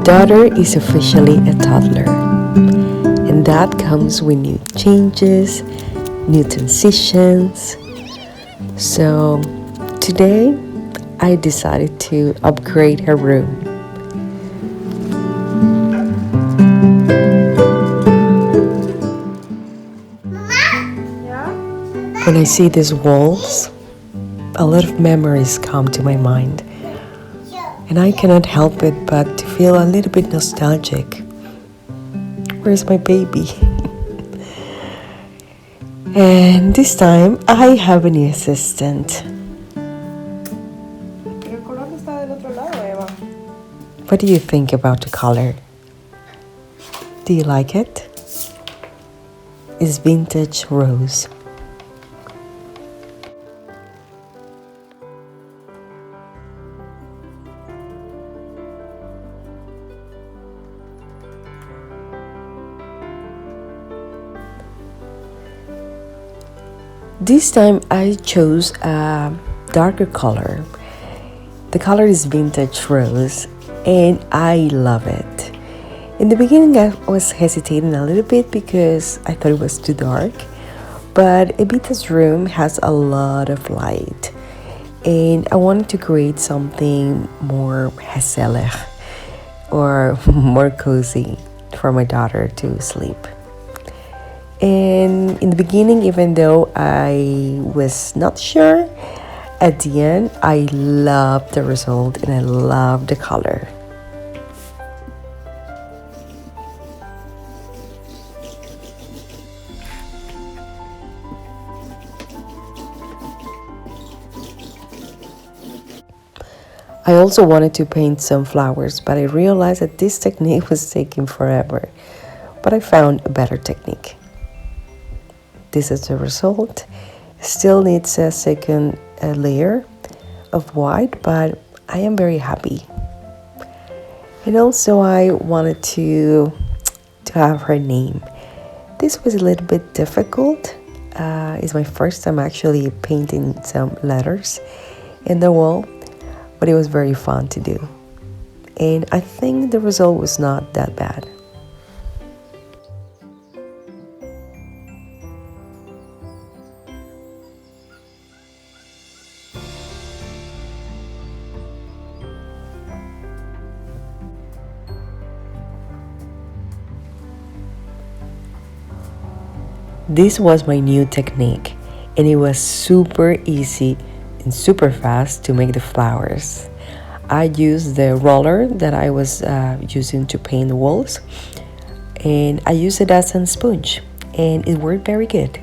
daughter is officially a toddler, and that comes with new changes, new transitions. So today I decided to upgrade her room. When I see these walls, a lot of memories come to my mind, and I cannot help it but to feel a little bit nostalgic. Where's my baby? And this time I have a new assistant. What do you think about the color? Do you like it? It's vintage rose. This time I chose a darker color. The color is vintage rose and I love it. In the beginning I was hesitating a little bit because I thought it was too dark, but Evita's room has a lot of light and I wanted to create something more gezellig or more cozy for my daughter to sleep. And in the beginning, even though I was not sure, at the end, I loved the result and I loved the color. I also wanted to paint some flowers, but I realized that this technique was taking forever. But I found a better technique. This is the result. Still needs a second layer of white, but I am very happy. And also I wanted to have her name. This was a little bit difficult. It's my first time actually painting some letters in the wall, but it was very fun to do. And I think the result was not that bad. This was my new technique, and it was super easy and super fast to make the flowers. I used the roller that I was using to paint the walls, and I used it as a sponge, and it worked very good.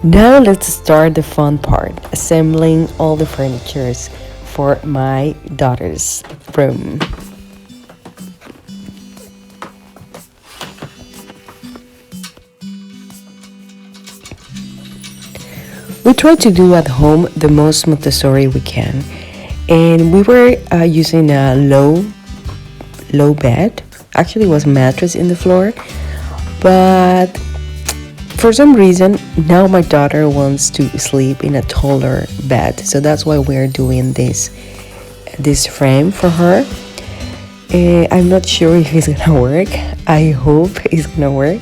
Now let's start the fun part, assembling all the furnitures for my daughter's room. We try to do at home the most Montessori we can, and we were using a low bed. Actually, it was a mattress in the floor, but for some reason, now my daughter wants to sleep in a taller bed. So that's why we're doing this frame for her. I'm not sure if it's gonna work. I hope it's gonna work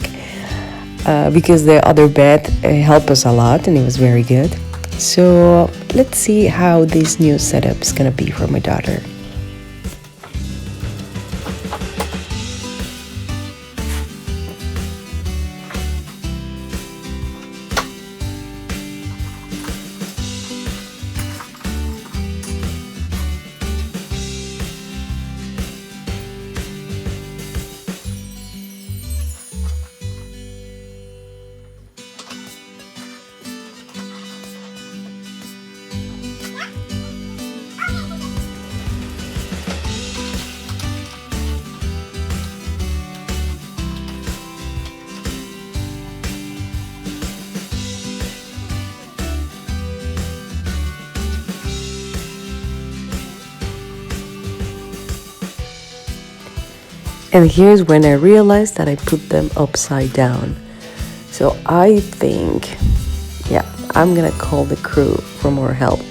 because the other bed helped us a lot and it was very good. So let's see how this new setup is gonna be for my daughter. And here's when I realized that I put them upside down. So I think, yeah, I'm gonna call the crew for more help.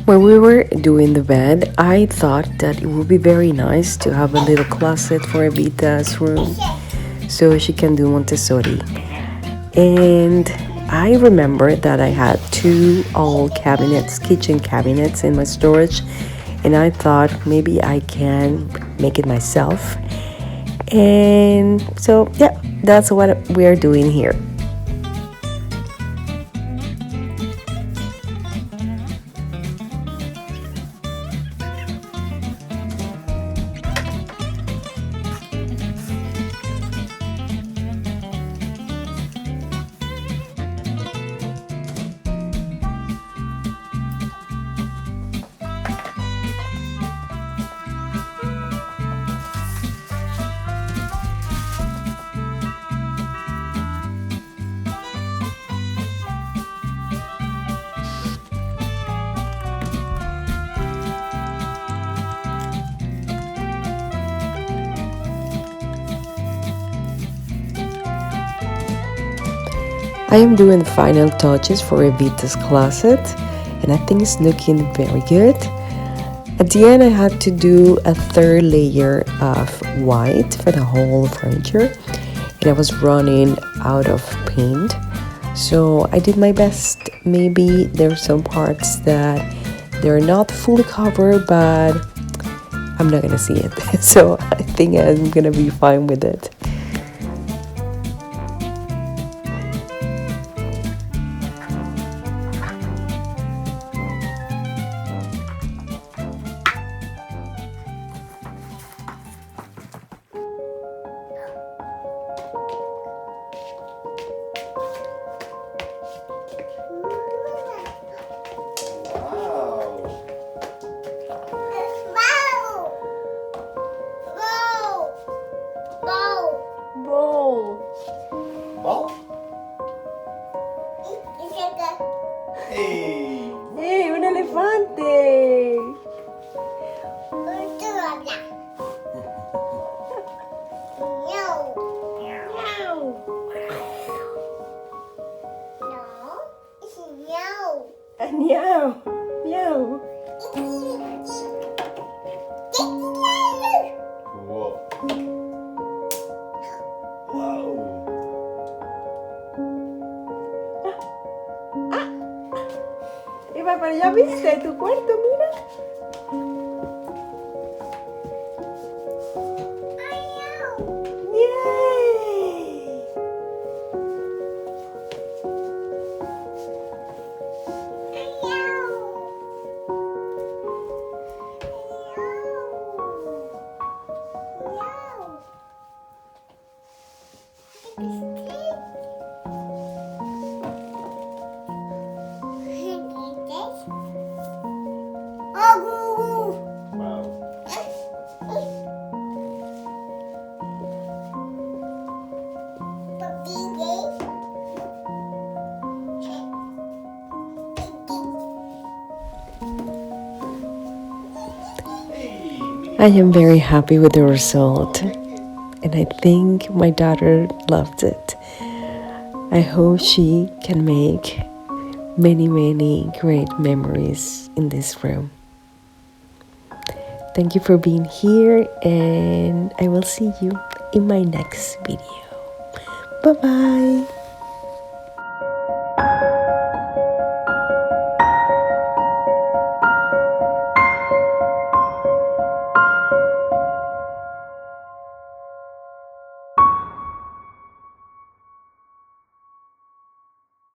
When we were doing the bed, I thought that it would be very nice to have a little closet for Evita's room so she can do Montessori. And I remember that I had two old cabinets, kitchen cabinets in my storage, and I thought maybe I can make it myself. And so, yeah, that's what we're doing here. I am doing the final touches for Evita's closet, and I think it's looking very good. At the end, I had to do a third layer of white for the whole furniture, and I was running out of paint. So I did my best. Maybe there are some parts that they're not fully covered, but I'm not gonna see it. So I think I'm gonna be fine with it. ¡Hey! ¡Un elefante! Miau, miau. Eva, pero ya viste tu cuarto, mira. ¡Yay! I am very happy with the result, and I think my daughter loved it. I hope she can make many great memories in this room. Thank you for being here, and I will see you in my next video. Bye bye.